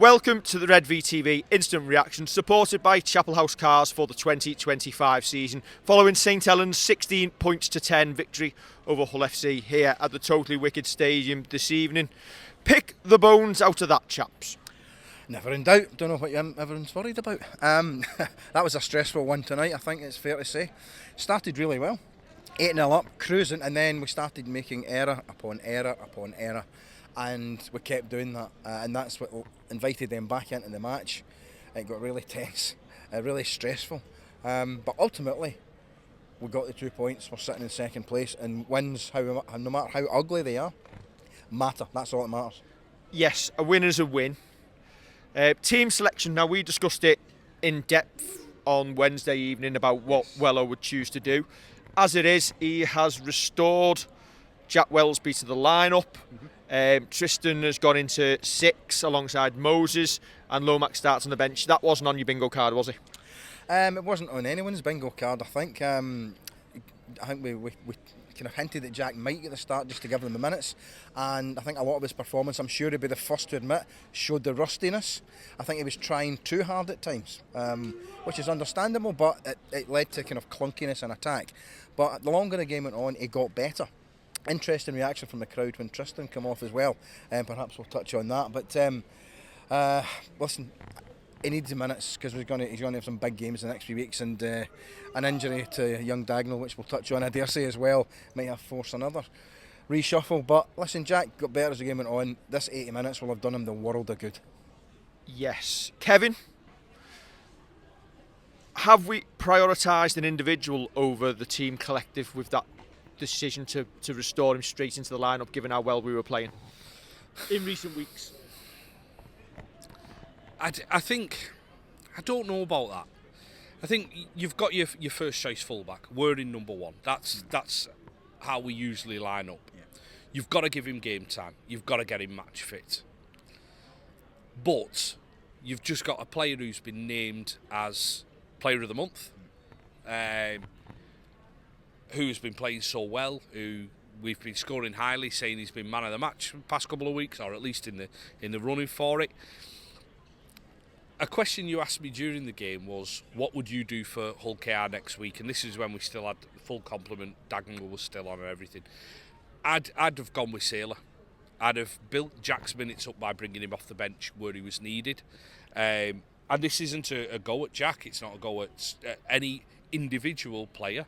Welcome to the Redvee TV Instant Reaction, supported by Chapel House Cars for the 2025 season, following St Helens' 16-10 victory over Hull FC here at the Totally Wicked Stadium this evening. Pick the bones out of that, chaps. Never in doubt. Don't know what everyone's worried about. That was a stressful one tonight, I think it's fair to say. Started really well. 8-0 up, cruising, and then we started making error upon error upon error. And we kept doing that, and that's what invited them back into the match. It got really tense, really stressful, but ultimately we got the 2 points. We're sitting in second place, and wins, no matter how ugly they are, matter. That's all that matters. Yes, a win is a win. Team selection, now we discussed it in depth on Wednesday evening about what Wello would choose to do. As it is, he has restored Jack Wellesby to the lineup. Tristan has gone into 6 alongside Moses, and Lomax starts on the bench. That wasn't on your bingo card, was it? It wasn't on anyone's bingo card, I think. I think we kind of hinted that Jack might get the start just to give them the minutes, and I think a lot of his performance, I'm sure he'd be the first to admit, showed the rustiness. I think he was trying too hard at times, which is understandable, but it led to kind of clunkiness in attack. But the longer the game went on, he got better. Interesting reaction from the crowd when Tristan came off as well, and perhaps we'll touch on that. But listen, he needs the minutes because he's going to have some big games in the next few weeks, and an injury to young Dagnall, which we'll touch on, I dare say as well, might have forced another reshuffle. But listen, Jack got better as the game went on. This 80 minutes will have done him the world of good. Yes. Kevin, have we prioritised an individual over the team collective with that decision to restore him straight into the lineup, given how well we were playing in recent weeks? I think, I don't know about that. I think you've got your first choice fullback. We're in number one. That's how we usually line up. Yeah. You've got to give him game time. You've got to get him match fit. But you've just got a player who's been named as Player of the Month. Who's been playing so well, who we've been scoring highly, saying he's been man of the match for the past couple of weeks, or at least in the running for it. A question you asked me during the game was, what would you do for Hull KR next week? And this is when we still had full complement, Dagnall was still on and everything. I'd have gone with Sailor. I'd have built Jack's minutes up by bringing him off the bench where he was needed. And this isn't a go at Jack, it's not a go at any individual player.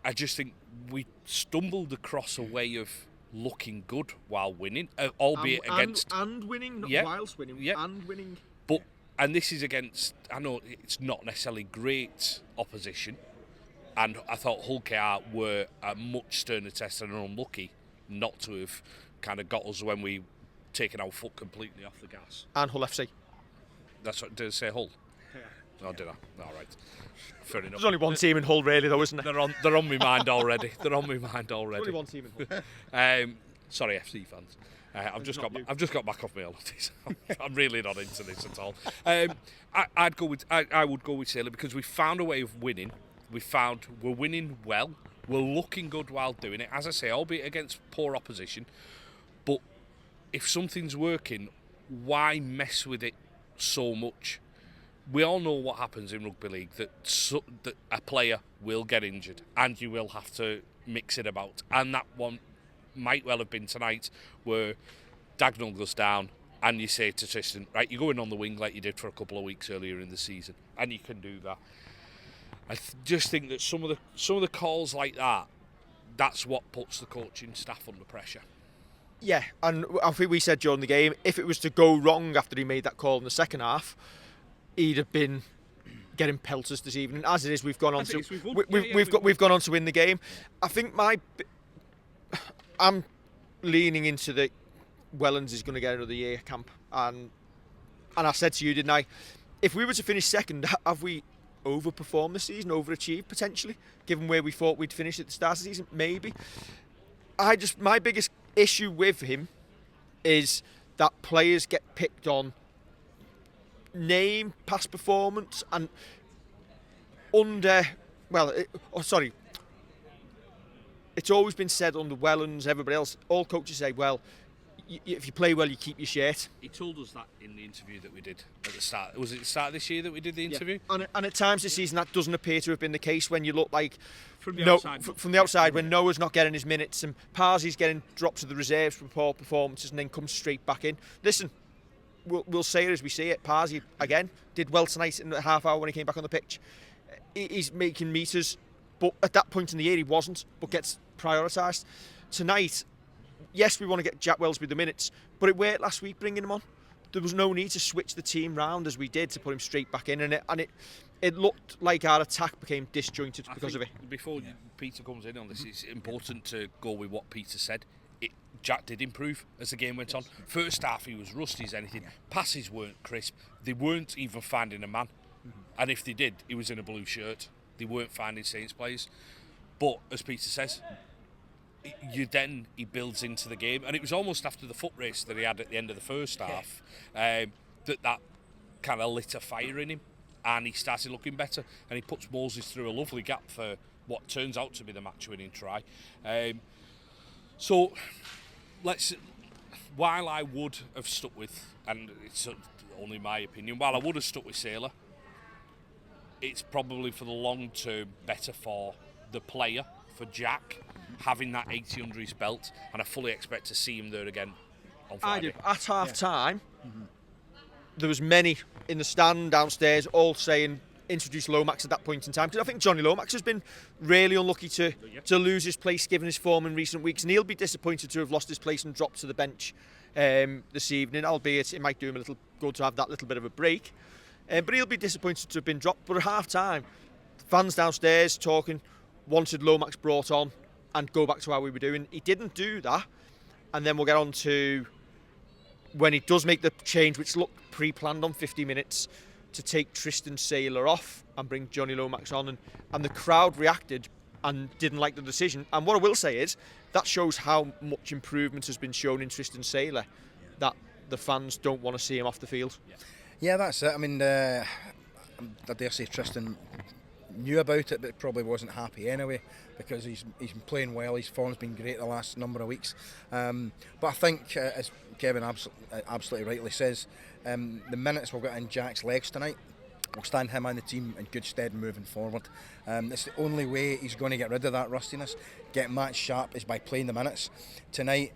I just think we stumbled across a way of looking good while winning, albeit against... And winning, not whilst winning, and winning. And this is against, I know it's not necessarily great opposition, and I thought Hull KR were a much sterner test and unlucky not to have kind of got us when we taken our foot completely off the gas. And Hull FC. That's what, did I say Hull? Yeah. Oh, did I? All right. Fair enough. There's only one team in Hull, really, though, isn't there? They're on my mind already. They're on my mind already. Only one team in Hull. Sorry, FC fans. I've just got back off my holidays. I'm really not into this at all. I would go with Sailor because we found a way of winning. We're winning well. We're looking good while doing it. As I say, albeit against poor opposition. But if something's working, why mess with it so much? We all know what happens in rugby league, that a player will get injured and you will have to mix it about. And that one might well have been tonight, where Dagnall goes down and you say to Tristan, right, you're going on the wing like you did for a couple of weeks earlier in the season, and you can do that. I just think that some of the calls like that, that's what puts the coaching staff under pressure. Yeah, and I think we said during the game, if it was to go wrong after he made that call in the second half, he'd have been getting pelters this evening. As it is, we've gone on gone on to win the game. I think I'm leaning into the Wellens is going to get another year camp, and I said to you, didn't I? If we were to finish second, have we overperformed this season, overachieved potentially, given where we thought we'd finish at the start of the season? Maybe. My biggest issue with him is that players get picked on name, past performance, and it's always been said under Wellens, everybody else, all coaches say, well, if you play well, you keep your shirt. He told us that in the interview that we did at the start. Was it the start of this year that we did the interview? And at times this season, that doesn't appear to have been the case when you look like From the outside. From the outside, when Noah's not getting his minutes and Parzy's getting dropped to the reserves for poor performances and then comes straight back in. Listen, we'll say it as we see it. Parzy, again, did well tonight in the half hour when he came back on the pitch. He's making meters, but at that point in the year he wasn't, but gets prioritised. Tonight, yes, we want to get Jack Wellsby the minutes, but it worked last week bringing him on. There was no need to switch the team round as we did to put him straight back in, and it looked like our attack became disjointed because of it. Before Peter comes in on this, it's important to go with what Peter said. Jack did improve as the game went on. First half he was rusty as anything. Passes weren't crisp. They weren't even finding a man. And if they did, he was in a blue shirt. They weren't finding Saints players. But as Peter says, he builds into the game, and it was almost after the foot race that he had at the end of the first half that kind of lit a fire in him, and he started looking better, and he puts Moses through a lovely gap for what turns out to be the match-winning try. So while I would have stuck with, and it's only my opinion, while I would have stuck with Sailor, it's probably for the long term better for the player, for Jack, having that 80 under his belt, and I fully expect to see him there again on Friday. I do. At half time, there was many in the stand downstairs all saying introduce Lomax at that point in time, because I think Johnny Lomax has been really unlucky to lose his place given his form in recent weeks, and he'll be disappointed to have lost his place and dropped to the bench this evening, albeit it might do him a little good to have that little bit of a break, but he'll be disappointed to have been dropped. But at half time, fans downstairs talking wanted Lomax brought on and go back to how we were doing. He didn't do that, and then we'll get on to when he does make the change, which looked pre-planned on 50 minutes, to take Tristan Saylor off and bring Johnny Lomax on, and the crowd reacted and didn't like the decision. And what I will say is that shows how much improvement has been shown in Tristan Saylor, that the fans don't want to see him off the field. Yeah, that's it. I mean, I dare say Tristan knew about it, but probably wasn't happy anyway, because he's been playing well. His form's been great the last number of weeks. But I think, as Kevin absolutely rightly says, the minutes we've got in Jack's legs tonight will stand him and the team in good stead moving forward. It's the only way he's going to get rid of that rustiness, get match sharp, is by playing the minutes. Tonight,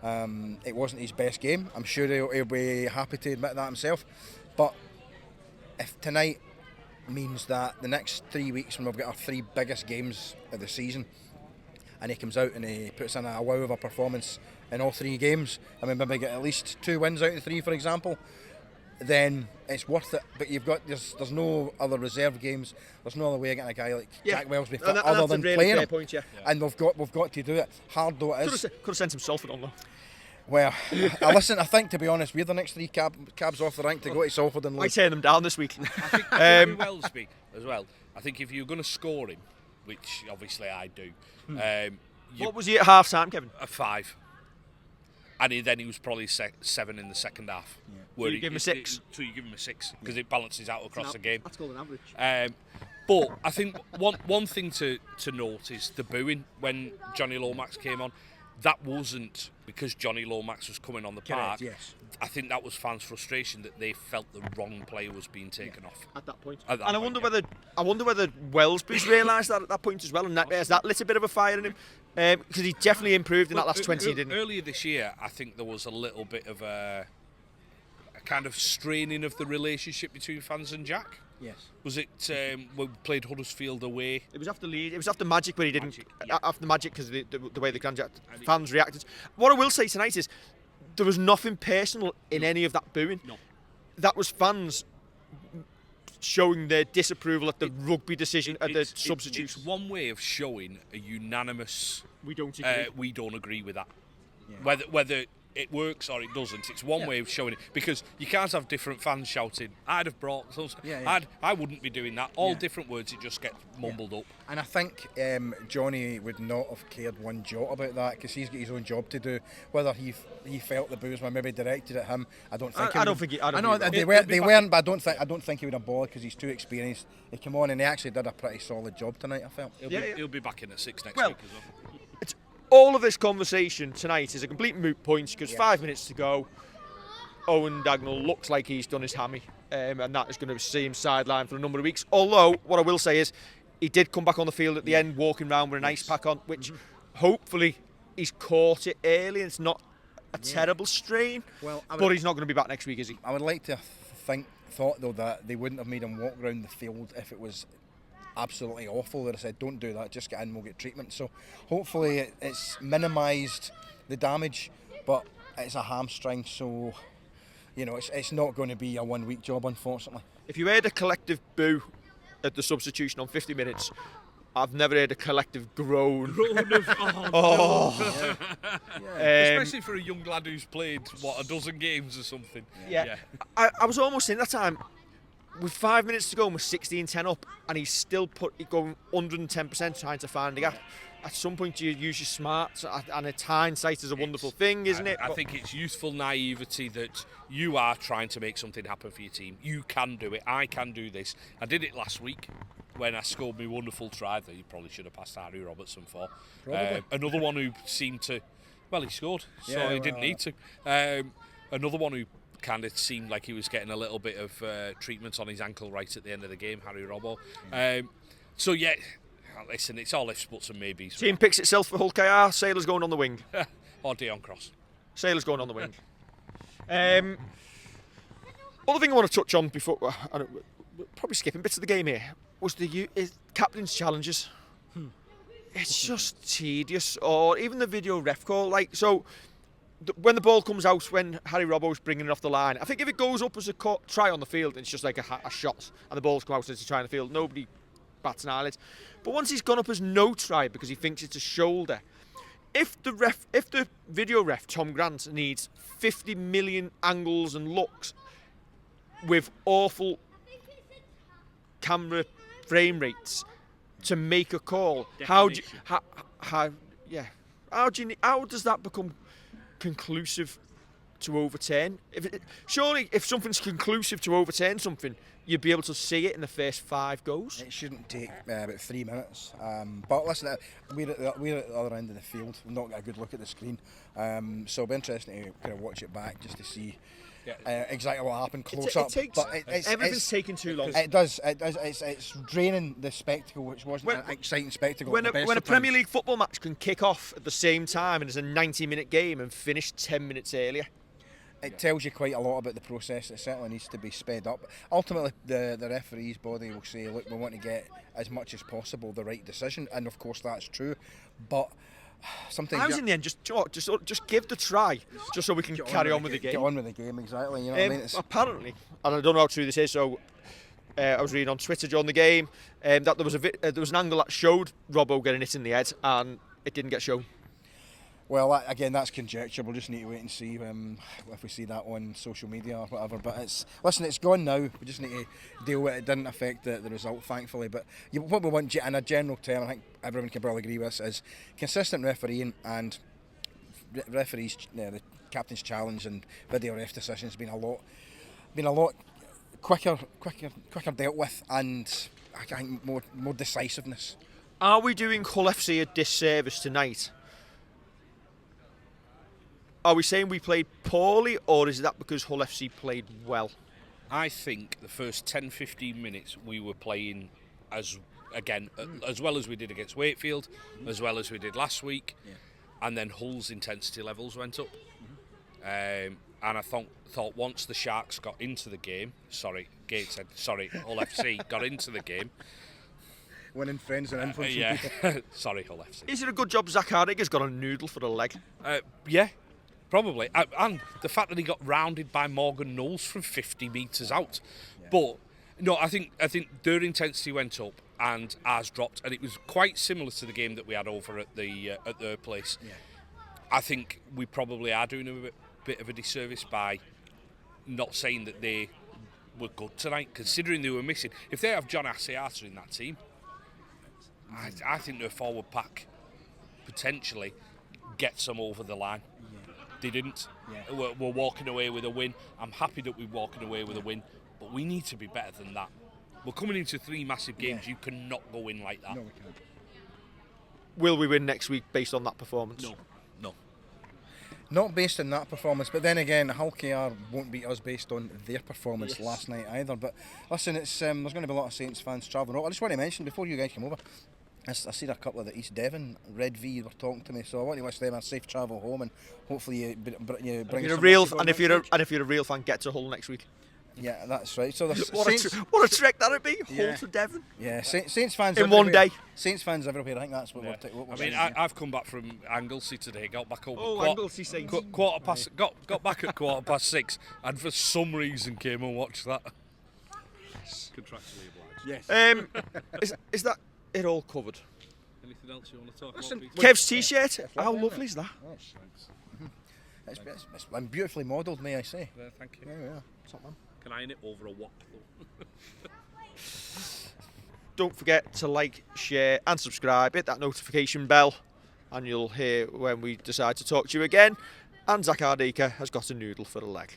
it wasn't his best game. I'm sure he'll be happy to admit that himself. But if tonight means that the next 3 weeks, when we've got our 3 biggest games of the season, and he comes out and he puts in a wow of a performance in all 3 games, I mean, maybe get at least 2 wins out of 3, for example, then it's worth it. But there's no other reserve games. There's no other way of getting a guy like Jack Wellsby fit other than really playing him. Point, And we've got to do it. Hard though it is. Could have sent him Salford on though. Well, listen, I think, to be honest, we're the next 3 cabs off the rank to go to Salford and I turn them down this week. I think Wellsby as well. I think if you're going to score him, which obviously I do, what was he at half time, Kevin? A 5. And then he was probably 7 in the second half. Yeah. So you give him a 6? So you give him a 6, because it balances out across the game. That's called an average. But I think one thing to note is the booing when Johnny Lomax came on. That wasn't because Johnny Lomax was coming on the park. Yes. I think that was fans' frustration that they felt the wrong player was being taken off at that point. I wonder whether Wellsby's realised that at that point as well, and that has that lit a bit of a fire in him, because he definitely improved in that last 20. Didn't he? Earlier this year, I think there was a little bit of a kind of straining of the relationship between fans and Jack. Yes. Was it when we played Huddersfield away? It was after Leeds. It was after Magic, but he didn't. After Magic, because the way the fans reacted. What I will say tonight is there was nothing personal in any of that booing. No. That was fans showing their disapproval at the rugby decision, at the substitution. It's one way of showing a unanimous. We don't agree. We don't agree with that. Yeah. Whether it works or it doesn't, it's one way of showing it, because you can't have different fans shouting I'd have brought those, I wouldn't be doing that, all different words, it just gets mumbled up. And I think Johnny would not have cared one jot about that, because he's got his own job to do. Whether he felt the boos were maybe directed at him, I don't think. I know they weren't, but I don't think he would have bothered, because he's too experienced. He came on and he actually did a pretty solid job tonight, I felt. He'll be back in at 6 next week as well. all of this conversation tonight is a complete moot point because 5 minutes to go. Owen Dagnall looks like he's done his hammy, and that is going to see him sidelined for a number of weeks. Although, what I will say is, he did come back on the field at the end, walking around with an ice pack on, which hopefully he's caught it early and it's not a terrible strain. Well, but he's not going to be back next week, is he? I would like to thought though that they wouldn't have made him walk around the field if it was absolutely awful. They'd have said, don't do that, just get in, we'll get treatment. So hopefully it's minimised the damage, but it's a hamstring, so it's not going to be a 1 week job, unfortunately. If you heard a collective boo at the substitution on 50 minutes, I've never heard a collective groan. Especially for a young lad who's played, a dozen games or something. Yeah. I was almost in that time, with 5 minutes to go and we're 16-10 up, and he's still going 110% trying to find the gap. At some point you use your smarts, and hindsight is a wonderful thing, isn't it? I think it's youthful naivety that you are trying to make something happen for your team. You can do it. I can do this. I did it last week when I scored my wonderful try that you probably should have passed Harry Robertson for. Another one who seemed to... Well, he scored, so he didn't need to. Another one who kind of seemed like he was getting a little bit of treatment on his ankle right at the end of the game, Harry Robbo. So, yeah... Listen, it's all ifs, buts and maybes. Team picks itself for Hull KR. Sailor's going on the wing. Or Dion Cross. Sailor's going on the wing. Other thing I want to touch on before... we're probably skipping bits of the game here. Was the captain's challenges. It's just tedious. Or even the video ref call. When the ball comes out, when Harry Robbo's bringing it off the line, I think if it goes up as a try on the field, it's just like a shot, and the ball's come out as a try on the field, nobody bats an eyelid. But once he's gone up as no try because he thinks it's a shoulder, if the video ref Tom Grant needs 50 million angles and looks with awful camera frame rates to make a call, how does that become conclusive to overturn? Surely if something's conclusive to overturn something, you'd be able to see it in the first 5 goes. It shouldn't take about 3 minutes. But listen, we're at the other end of the field. We've not got a good look at the screen. So it'll be interesting to kind of watch it back just to see exactly what happened close up. Everything's taking too long. It does. It's draining the spectacle, which wasn't an exciting spectacle. When a Premier League football match can kick off at the same time and it's a 90-minute game and finish 10 minutes earlier, it tells you quite a lot about the process. It certainly needs to be sped up. Ultimately, the referee's body will say, look, we want to get as much as possible the right decision, and of course that's true. But sometimes I was in the end just give the try, just so we can carry on with the game. Get on with the game, exactly. You know what I mean? Apparently, and I don't know how true this is. So I was reading on Twitter during the game that there was an angle that showed Robbo getting hit in the head, and it didn't get shown. Well, again, that's conjecture. We'll just need to wait and see if we see that on social media or whatever. But it's gone now. We just need to deal with it. It didn't affect the result, thankfully. But what we want, in a general term, I think everyone can probably agree with us, is consistent refereeing, and referees, the captain's challenge and video ref decisions have been a lot quicker dealt with, and I think more decisiveness. Are we doing Hull FC a disservice tonight? Are we saying we played poorly, or is that because Hull FC played well? I think the first 10-15 minutes we were playing as well as we did against Wakefield, as well as we did last week, and then Hull's intensity levels went up. And I thought once the Sharks got into the game, Hull FC got into the game. Winning friends and influencing people. Sorry, Hull FC. Is it a good job Zach Hardiger's got a noodle for a leg? Yeah. Probably, and the fact that he got rounded by Morgan Knowles from 50 metres out. Yeah. But no, I think their intensity went up and ours dropped, and it was quite similar to the game that we had over at their place. Yeah. I think we probably are doing a bit of a disservice by not saying that they were good tonight, considering they were missing. If they have John Asiata in that team, I think their forward pack potentially gets them over the line. They didn't. Yeah. We're walking away with a win. I'm happy that we're walking away with a win, but we need to be better than that. We're coming into 3 massive games. You cannot go in like that. No, we can't. will we win next week based on that performance? No. Not based on that performance, but then again, Hull KR won't beat us based on their performance last night either. But listen, it's there's going to be a lot of Saints fans travelling over. I just want to mention before you guys come over, I seen a couple of the East Devon Redvee were talking to me, so I want to wish them a safe travel home, and hopefully you bring. If you're a real fan, get to Hull next week. Yeah, that's right. So What a trek that'd be! Yeah. Hull to Devon. Yeah, Saints fans in one day. Saints fans everywhere. I think that's what we're. I mean, I've come back from Anglesey today. Got back home. Anglesey Saints. Quarter past. Got back at 6:15, and for some reason came and watched that. Contractually obliged. Yes. Is that it all covered? Anything else you want to talk Listen, about? Kev's t-shirt. How lovely is that? It's beautifully modelled, may I say. Thank you. Yeah. Top man. Can I in it over a wok though? Don't forget to like, share and subscribe. Hit that notification bell and you'll hear when we decide to talk to you again. And Zach Ardika has got a noodle for a leg.